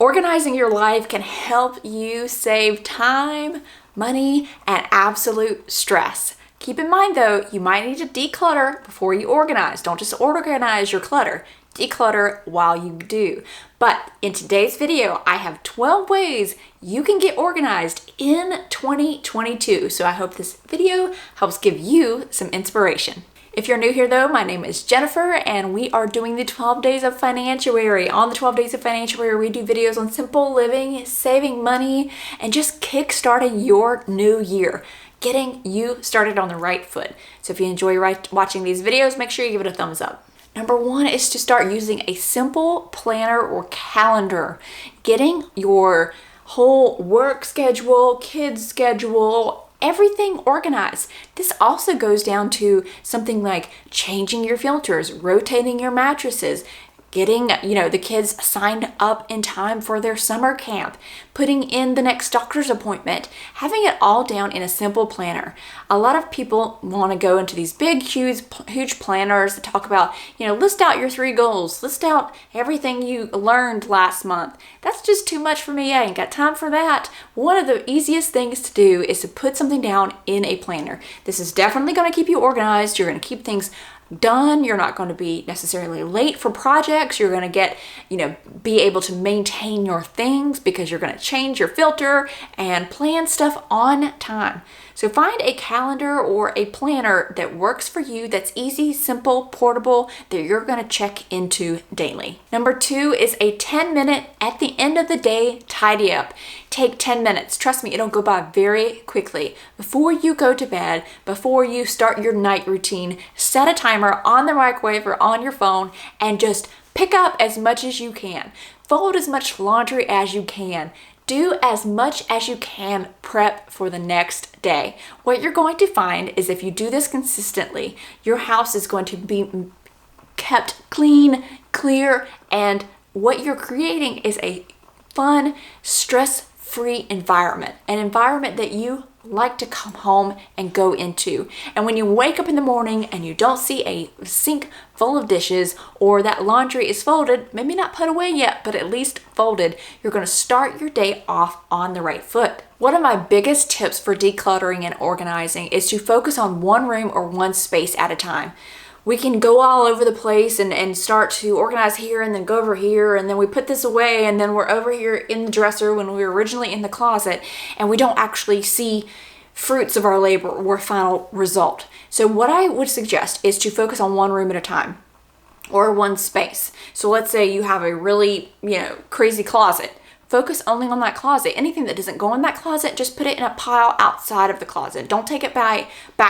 Organizing your life can help you save time, money, and absolute stress. Keep in mind though, you might need to declutter before you organize. Don't just organize your clutter. Declutter while you do. But in today's video, I have 12 ways you can get organized in 2022. So I hope this video helps give you some inspiration. If you're new here though, my name is Jennifer and we are doing the 12 days of financiary. On the 12 days of financiary, we do videos on simple living, saving money, and just kickstarting your new year, getting you started on the right foot. So if you enjoy watching these videos, make sure you give it a thumbs up. Number one is to start using a simple planner or calendar. Getting your whole work schedule, kids schedule, everything organized. This also goes down to something like changing your filters, rotating your mattresses, getting, the kids signed up in time for their summer camp, putting in the next doctor's appointment, having it all down in a simple planner. A lot of people want to go into these big, huge planners that talk about, list out your 3 goals, list out everything you learned last month. That's just too much for me. I ain't got time for that. One of the easiest things to do is to put something down in a planner. This is definitely going to keep you organized. You're going to keep things done. You're not going to be necessarily late for projects. You're going to get, be able to maintain your things because you're going to change your filter and plan stuff on time. So find a calendar or a planner that works for you, that's easy, simple, portable, that you're going to check into daily. Number 2 is a 10-minute at the end of the day tidy up. Take 10 minutes. Trust me, it'll go by very quickly. Before you go to bed, before you start your night routine, set a timer on the microwave or on your phone and just pick up as much as you can. Fold as much laundry as you can. Do as much as you can prep for the next day. What you're going to find is if you do this consistently, your house is going to be kept clean, clear, and what you're creating is a fun, stress-free environment, an environment that you like to come home and go into. And when you wake up in the morning and you don't see a sink full of dishes or that laundry is folded, maybe not put away yet, but at least folded, you're going to start your day off on the right foot. One of my biggest tips for decluttering and organizing is to focus on one room or one space at a time. We can go all over the place and start to organize here and then go over here and then we put this away and then we're over here in the dresser when we were originally in the closet and we don't actually see fruits of our labor or final result. So what I would suggest is to focus on one room at a time or one space. So let's say you have a really, crazy closet. Focus only on that closet. Anything that doesn't go in that closet, just put it in a pile outside of the closet. Don't take it back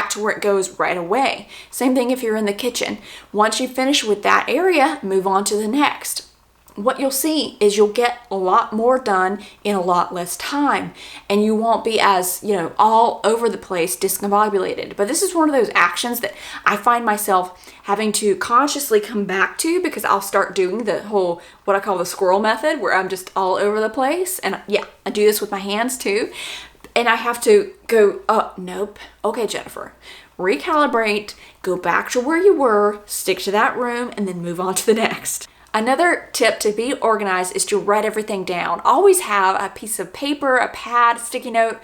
to where it goes right away. Same thing if you're in the kitchen. Once you finish with that area, move on to the next. What you'll see is you'll get a lot more done in a lot less time and you won't be as, all over the place discombobulated. But this is one of those actions that I find myself having to consciously come back to because I'll start doing the whole, what I call the squirrel method, where I'm just all over the place. And yeah, I do this with my hands too. And I have to go, oh, nope. Okay, Jennifer, recalibrate, go back to where you were, stick to that room, and then move on to the next. Another tip to be organized is to write everything down. Always have a piece of paper, a pad, sticky note,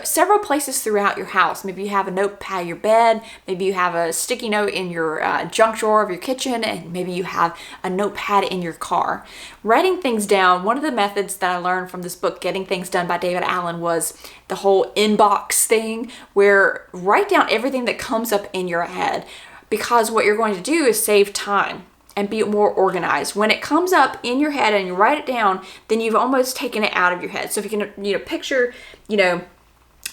several places throughout your house. Maybe you have a notepad in your bed, maybe you have a sticky note in your junk drawer of your kitchen, and maybe you have a notepad in your car. Writing things down, one of the methods that I learned from this book, Getting Things Done by David Allen, was the whole inbox thing, where write down everything that comes up in your head, because what you're going to do is save time and be more organized. When it comes up in your head and you write it down, then you've almost taken it out of your head. So if you can, picture,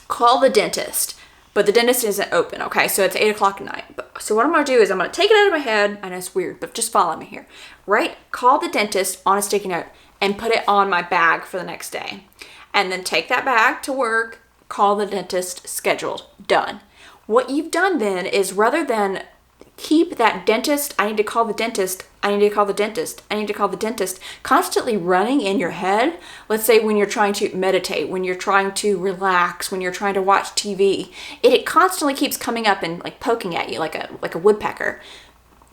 call the dentist, but the dentist isn't open, okay? So it's 8 o'clock at night. So what I'm gonna do is I'm gonna take it out of my head. I know it's weird, but just follow me here. Call the dentist on a sticky note and put it on my bag for the next day. And then take that bag to work, call the dentist, scheduled, done. What you've done then is, rather than keep that dentist, I need to call the dentist, I need to call the dentist, I need to call the dentist, constantly running in your head. Let's say when you're trying to meditate, when you're trying to relax, when you're trying to watch TV, it constantly keeps coming up and like poking at you like a woodpecker.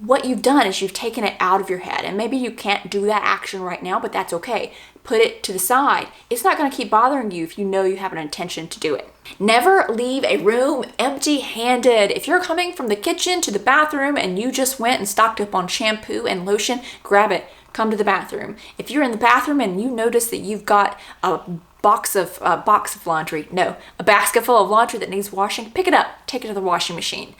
what you've done is you've taken it out of your head. And maybe you can't do that action right now, but that's okay. Put it to the side. It's not going to keep bothering you if you know you have an intention to do it. Never leave a room empty-handed. If you're coming from the kitchen to the bathroom and you just went and stocked up on shampoo and lotion, grab it. Come to the bathroom. If you're in the bathroom and you notice that you've got a basket full of laundry that needs washing, pick it up, take it to the washing machine.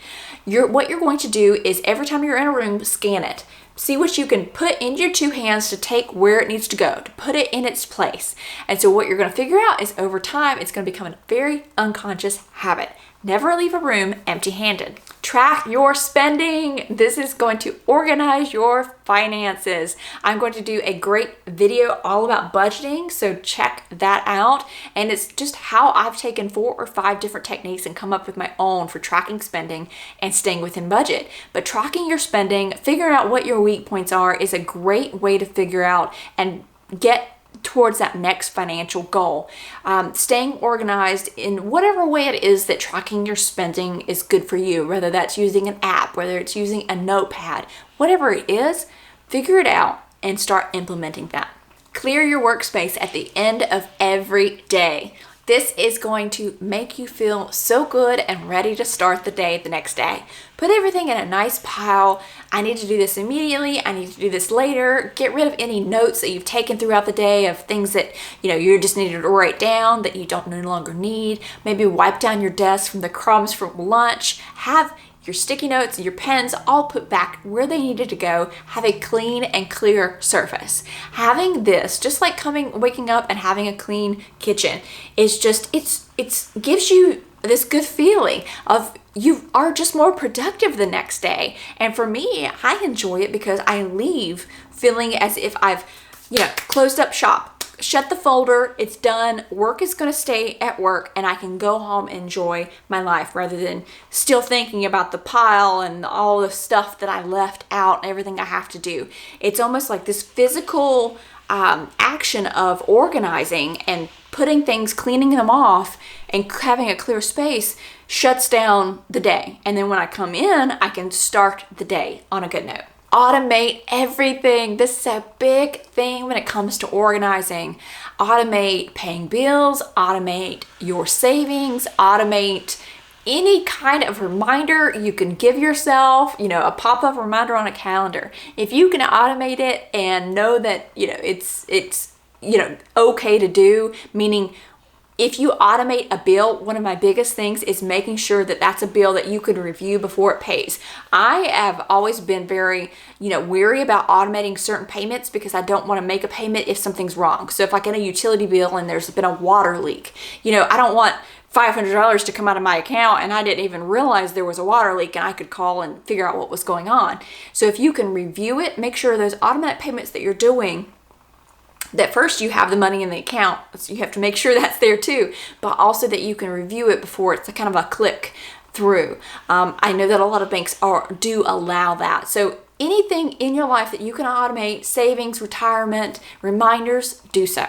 What you're going to do is every time you're in a room, scan it. See what you can put in your two hands to take where it needs to go, to put it in its place. And so what you're going to figure out is over time, it's going to become a very unconscious habit. Never leave a room empty-handed. Track your spending. This is going to organize your finances. I'm going to do a great video all about budgeting, so check that out. And it's just how I've taken 4 or 5 different techniques and come up with my own for tracking spending and staying within budget. But tracking your spending, figuring out what your weak points are, is a great way to figure out and get towards that next financial goal. Staying organized in whatever way it is that tracking your spending is good for you, whether that's using an app, whether it's using a notepad, whatever it is, figure it out and start implementing that. Clear your workspace at the end of every day. This is going to make you feel so good and ready to start the day the next day. Put everything in a nice pile. I need to do this immediately. I need to do this later. Get rid of any notes that you've taken throughout the day of things that you just needed to write down that you don't no longer need. Maybe wipe down your desk from the crumbs from lunch. Have your sticky notes and your pens all put back where they needed to go. Have a clean and clear surface. Having this, just like waking up and having a clean kitchen, is just, it gives you this good feeling of you are just more productive the next day. And for me, I enjoy it because I leave feeling as if I've, closed up shop. Shut the folder, it's done, work is going to stay at work, and I can go home and enjoy my life rather than still thinking about the pile and all the stuff that I left out and everything I have to do. It's almost like this physical action of organizing and putting things, cleaning them off and having a clear space shuts down the day. And then when I come in, I can start the day on a good note. Automate everything. This is a big thing when it comes to organizing. Automate paying bills, automate your savings, automate any kind of reminder you can give yourself, a pop-up reminder on a calendar. If you can automate it and know that, it's okay to do, meaning if you automate a bill, one of my biggest things is making sure that that's a bill that you could review before it pays. I have always been very, weary about automating certain payments because I don't want to make a payment if something's wrong. So if I get a utility bill and there's been a water leak, I don't want $500 to come out of my account and I didn't even realize there was a water leak and I could call and figure out what was going on. So if you can review it, make sure those automatic payments that you're doing, that first you have the money in the account, so you have to make sure that's there too, but also that you can review it before it's a kind of a click through. I know that a lot of banks do allow that. So anything in your life that you can automate, savings, retirement, reminders, do so.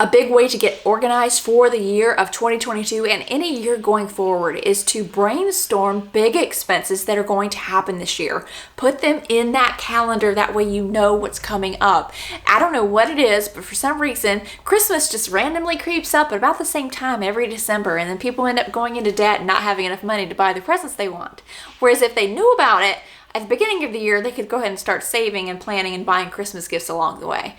A big way to get organized for the year of 2022 and any year going forward is to brainstorm big expenses that are going to happen this year. Put them in that calendar, that way you know what's coming up. I don't know what it is, but for some reason, Christmas just randomly creeps up at about the same time every December, and then people end up going into debt and not having enough money to buy the presents they want. Whereas if they knew about it at the beginning of the year, they could go ahead and start saving and planning and buying Christmas gifts along the way.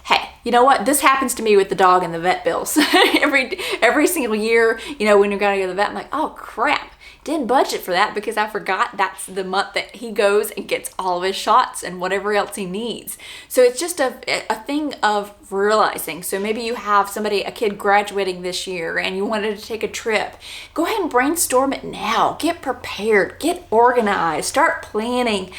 Hey, you know what? This happens to me with the dog and the vet bills. every single year, when you're going to go to the vet, I'm like, oh crap, didn't budget for that because I forgot that's the month that he goes and gets all of his shots and whatever else he needs. So it's just a thing of realizing. So maybe you have a kid graduating this year and you wanted to take a trip. Go ahead and brainstorm it now. Get prepared, get organized, start planning.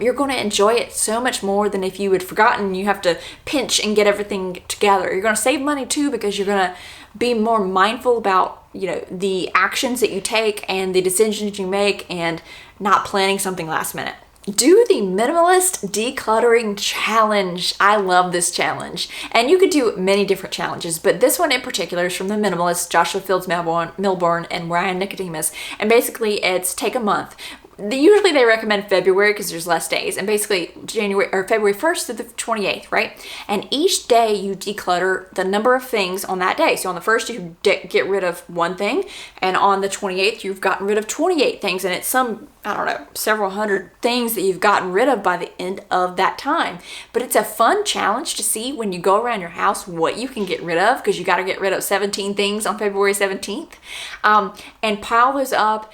You're going to enjoy it so much more than if you had forgotten you have to pinch and get everything together. You're going to save money too because you're going to be more mindful about the actions that you take and the decisions you make and not planning something last minute. Do the minimalist decluttering challenge. I love this challenge. And you could do many different challenges, but this one in particular is from the minimalists, Joshua Fields Milburn and Ryan Nicodemus. And basically it's take a month. Usually they recommend February because there's less days, and basically February 1st to the 28th, right? And each day you declutter the number of things on that day. So on the 1st you get rid of one thing, and on the 28th you've gotten rid of 28 things, and it's several hundred things that you've gotten rid of by the end of that time. But it's a fun challenge to see when you go around your house what you can get rid of, because you got to get rid of 17 things on February 17th, and pile those up.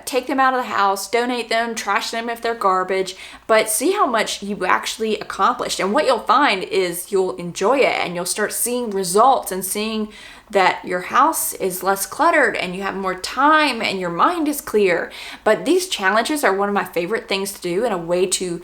Take them out of the house, donate them, trash them if they're garbage, but see how much you actually accomplished. And what you'll find is you'll enjoy it, and you'll start seeing results and seeing that your house is less cluttered and you have more time and your mind is clear. But these challenges are one of my favorite things to do, and a way to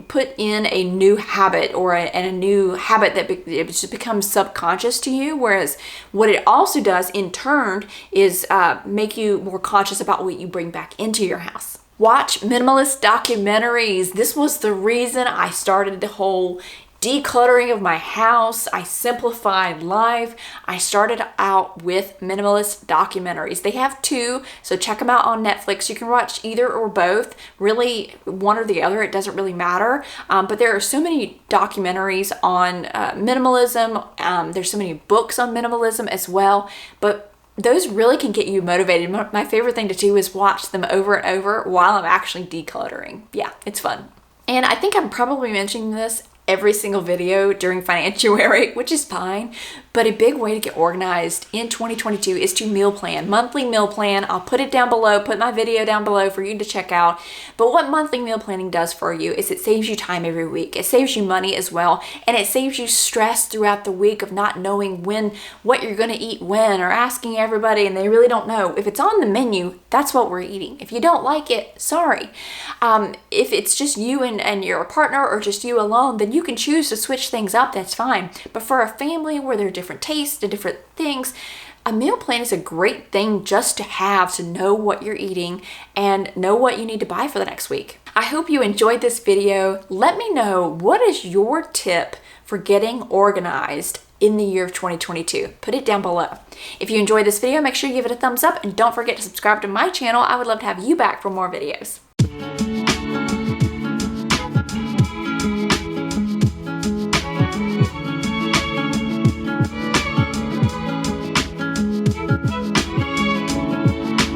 put in a new habit, or a new habit that it just becomes subconscious to you. Whereas what it also does in turn is make you more conscious about what you bring back into your house. Watch minimalist documentaries. This was the reason I started the whole decluttering of my house. I simplified life. I started out with minimalist documentaries. They have 2, so check them out on Netflix. You can watch either or both, really one or the other, it doesn't really matter. But there are so many documentaries on minimalism. There's so many books on minimalism as well, but those really can get you motivated. My favorite thing to do is watch them over and over while I'm actually decluttering. Yeah, it's fun. And I think I'm probably mentioning this every single video during Financiary, which is fine, but a big way to get organized in 2022 is to meal plan, monthly meal plan. I'll put it down below, put my video down below for you to check out. But what monthly meal planning does for you is it saves you time every week. It saves you money as well, and it saves you stress throughout the week of not knowing what you're gonna eat when, or asking everybody and they really don't know. If it's on the menu, that's what we're eating. If you don't like it, sorry. If it's just you and your partner, or just you alone, then you can choose to switch things up, that's fine. But for a family where there are different tastes and different things, a meal plan is a great thing just to have, to know what you're eating and know what you need to buy for the next week. I hope you enjoyed this video. Let me know, what is your tip for getting organized in the year of 2022? Put it down below. If you enjoyed this video, make sure you give it a thumbs up, and don't forget to subscribe to my channel. I would love to have you back for more videos.